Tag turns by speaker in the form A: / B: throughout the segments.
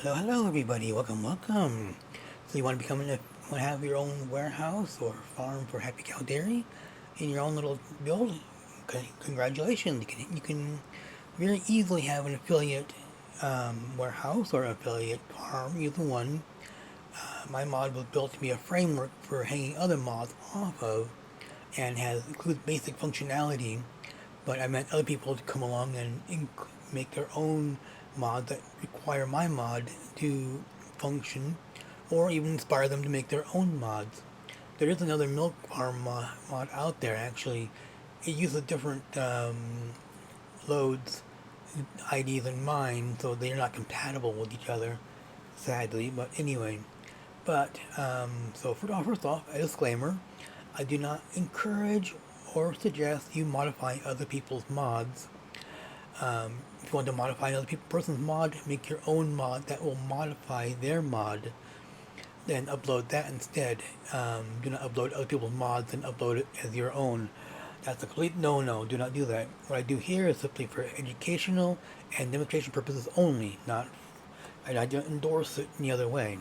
A: Hello, everybody. Welcome. So you want to want to have your own warehouse or farm for Happy Cow Dairy in your own little build? Okay, congratulations. You can very easily have an affiliate warehouse or affiliate farm, either one. My mod was built to be a framework for hanging other mods off of, and has includes basic functionality. But I meant other people to come along and make their own mods that require my mod to function, or even inspire them to make their own mods. There is another milk farm mod out there. Actually, it uses different loads, IDs than mine, so they're not compatible with each other, sadly. But anyway, so first off, a disclaimer: I do not encourage or suggest you modify other people's mods. If you want to modify another person's mod, make your own mod that will modify their mod. Then upload that instead. Do not upload other people's mods and upload it as your own. That's a complete no-no. Do not do that. What I do here is simply for educational and demonstration purposes only. Not, I don't endorse it any other way.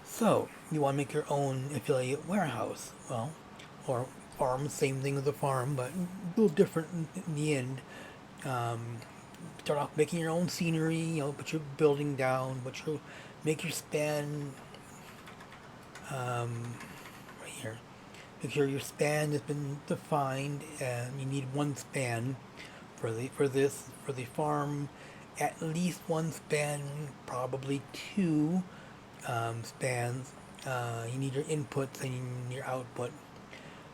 A: So, you want to make your own affiliate warehouse. Well, or farm, same thing as a farm, but a little different in the end. Um, Start off making your own scenery, put your building down, make your span, right here. Make sure your span has been defined, and you need one span for the farm. At least one span, probably two spans. You need your inputs and your output.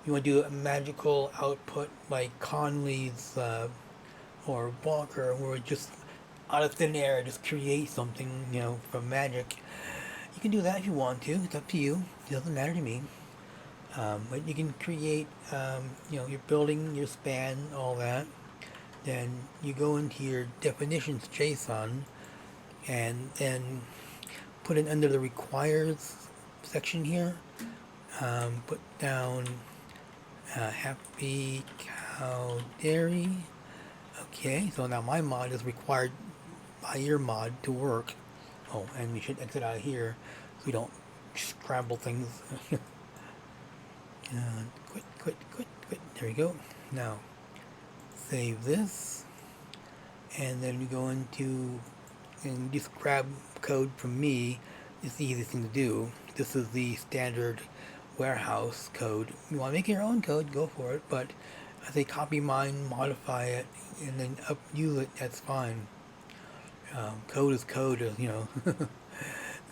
A: You want to do a magical output like Conley's or Walker, where it just out of thin air just create something, from magic. You can do that if you want to. It's up to you. It doesn't matter to me. But you can create, your building, your span, all that. Then you go into your definitions JSON and then put it under the requires section here. Put down Happy Cow Dairy. Okay, so now my mod is required by your mod to work. Oh, and we should exit out of here so we don't scramble things. Quit. There we go. Now, save this. And then we go into, and just grab code from me. It's the easiest thing to do. This is the standard warehouse code. You want to make your own code, go for it. But I say copy mine, modify it, and then use it. That's fine. Code is code,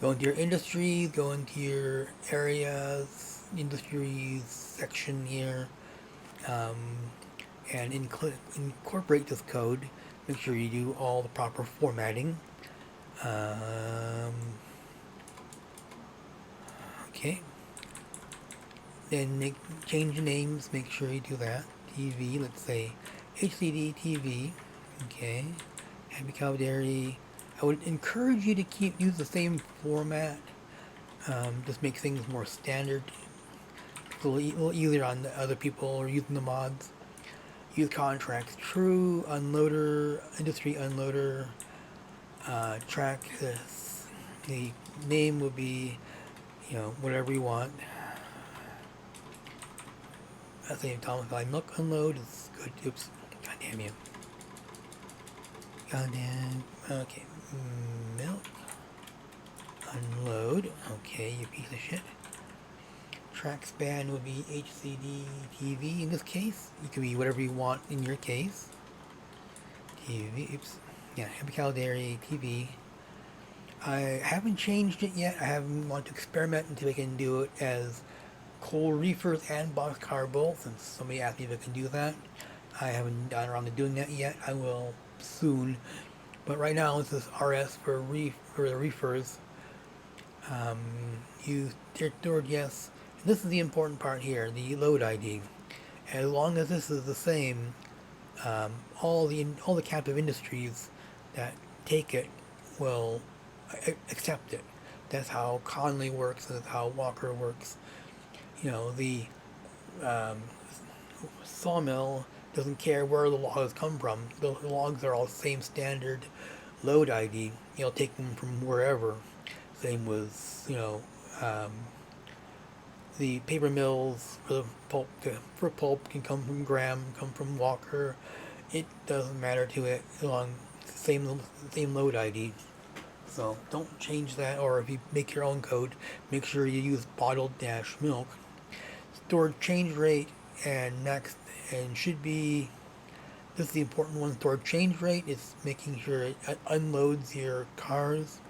A: Go into your industries, go into your areas, industries section here, um, and incorporate this code. Make sure you do all the proper formatting. Um, okay. Then change the names. Make sure you do that. TV. Let's say HCD TV. Okay. Happy Cow Dairy. I would encourage you to use the same format. Just make things more standard. It's a little easier on the other people or using the mods. Use contracts. True unloader, industry unloader. Track this. The name would be, whatever you want. I say Thomas Valley Milk Unload is good. Oops. God damn you. Goddamn. Okay. Milk Unload. Okay, you piece of shit. Track span would be HCD TV in this case. It could be whatever you want in your case. TV. Oops. Yeah, Happy Cow Dairy TV. I haven't changed it yet. I haven't want to experiment until I can do it as coal reefers and boxcar both, since somebody asked me if I can do that. I haven't gotten around to doing that yet. I will soon. But right now this is RS for the reefers. Use stored yes. And this is the important part here, the load ID. As long as this is the same, all the captive industries that take it will accept it. That's how Conley works. That's how Walker works. The um, sawmill doesn't care where the logs come from. The logs are all the same standard load ID, it'll take them from wherever. Same with, um, the paper mills for the pulp. For pulp can come from Graham, come from Walker. It doesn't matter to it. Along same load ID. So don't change that. Or if you make your own code, make sure you use bottled dash milk. Stored change rate and next and should be, this is the important one. Stored change rate is making sure it unloads your cars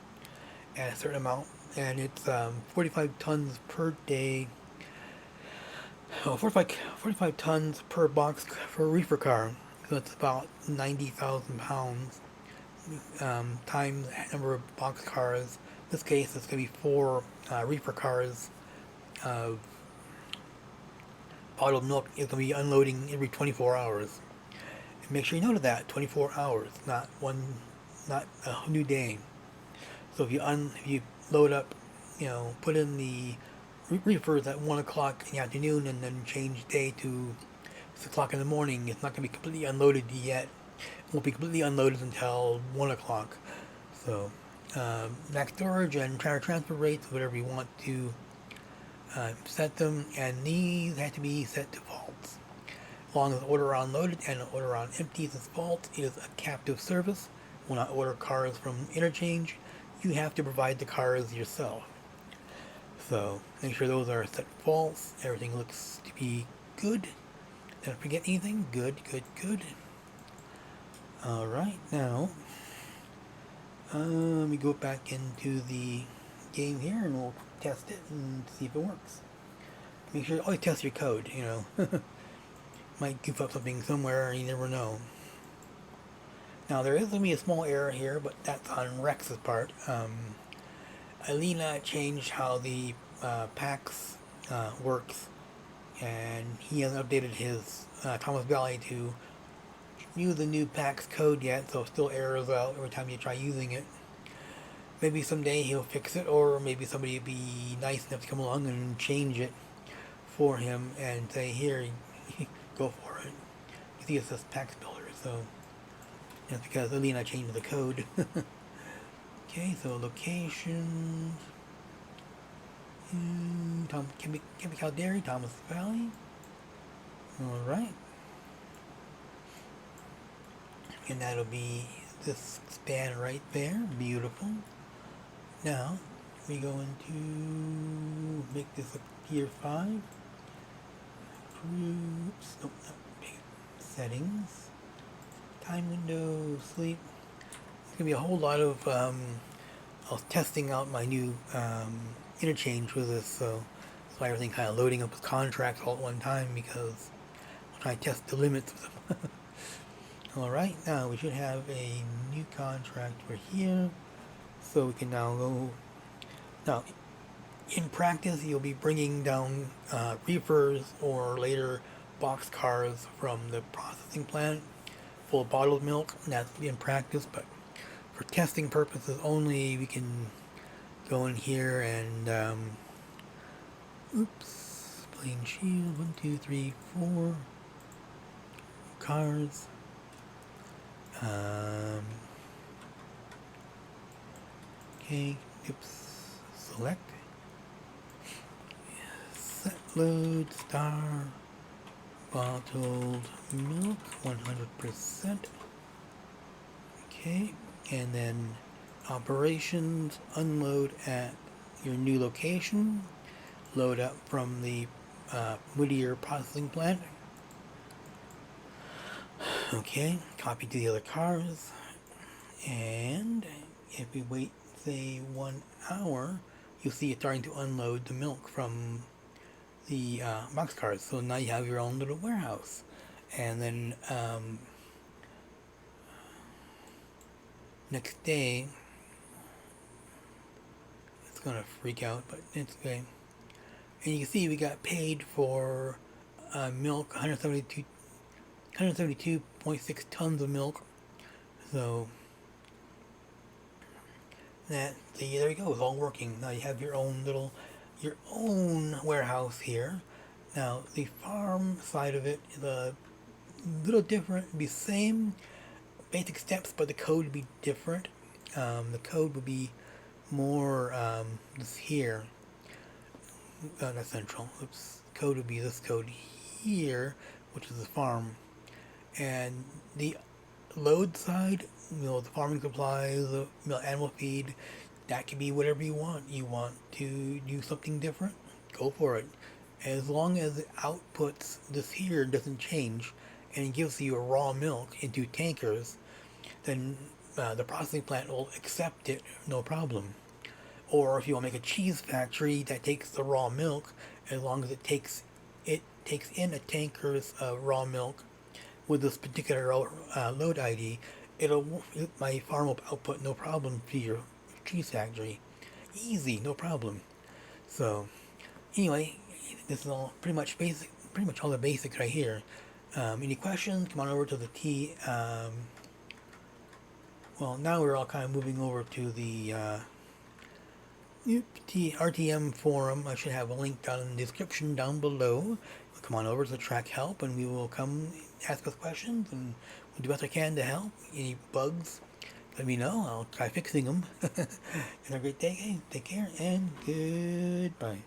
A: at a certain amount, and it's 45 tons per day. Oh, 45 tons per box for a reefer car. So it's about 90,000 pounds times the number of box cars. In this case, it's going to be 4 reefer cars of bottled milk is going to be unloading every 24 hours. And make sure you note that 24 hours, not a new day. So if you load up, put in the reefers at 1 o'clock in the afternoon and then change day to 6 o'clock in the morning, it's not going to be completely unloaded yet. It won't be completely unloaded until 1 o'clock. So max storage and transfer rates, whatever you want to set them, and these have to be set to false. As long as order on loaded and order on empties is false, it is a captive service. Will not order cars from interchange. You have to provide the cars yourself. So make sure those are set false. Everything looks to be good. Don't forget anything. Good, good, good. Alright, now let me go back into the game here and we'll test it and see if it works. Make sure always test your code, Might goof up something somewhere, you never know. Now there is going to be a small error here, but that's on Rex's part. Alina changed how the PAX works, and he hasn't updated his Thomas Valley to use the new PAX code yet, so it still errors out every time you try using it. Maybe someday he'll fix it, or maybe somebody will be nice enough to come along and change it for him and say, here, go for it. You see it says PAX Builder, so that's because Alina changed the code. Okay, so locations. Chemical Dairy, Thomas Valley. Alright. And that'll be this span right there. Beautiful. Now, we go into make this a tier 5. Groups. Nope, not settings. Time window, sleep. There's going to be a whole lot of I was testing out my new interchange with this, so that's why everything kind of loading up with contracts all at one time, because I'm trying to test the limits of them. Alright, now we should have a new contract for here, so we can now go. Now, in practice, you'll be bringing down reefers or later box cars from the processing plant full of bottled milk, and that's in practice, but for testing purposes only, we can go in here and plain shield, 1, 2, 3, 4 cars. Okay, select, set load, star, bottled milk, 100%. Okay, and then operations, unload at your new location, load up from the Whittier processing plant. Okay, copy to the other cars, and if we wait, say, 1 hour, you'll see it starting to unload the milk from the box cars. So now you have your own little warehouse. And then next day, it's gonna freak out, but it's okay. And you can see we got paid for milk, 172.6 tons of milk. So there you go, it's all working. Now you have your own warehouse here. Now the farm side of it is a little different. It'd be same basic steps, but the code would be different. The code would be more this here, not central. Oops, code would be this code here, which is the farm, and the load side, the farming supplies, the animal feed, that can be whatever you want. You want to do something different? Go for it. As long as it outputs this here doesn't change and gives you a raw milk into tankers, then the processing plant will accept it, no problem. Or if you want to make a cheese factory that takes the raw milk, as long as it takes in a tanker's raw milk with this particular load ID, my farm will output no problem to your cheese factory. Easy, no problem. So anyway, this is all pretty much basic, pretty much all the basics right here. Any questions? Come on over to the T. Well, now we're all kind of moving over to the RTM forum. I should have a link down in the description down below. Come on over to track help, and we will come ask us questions, and we'll do what I can to help. Any bugs, let me know. I'll try fixing them. Have a great day. Take care, and goodbye.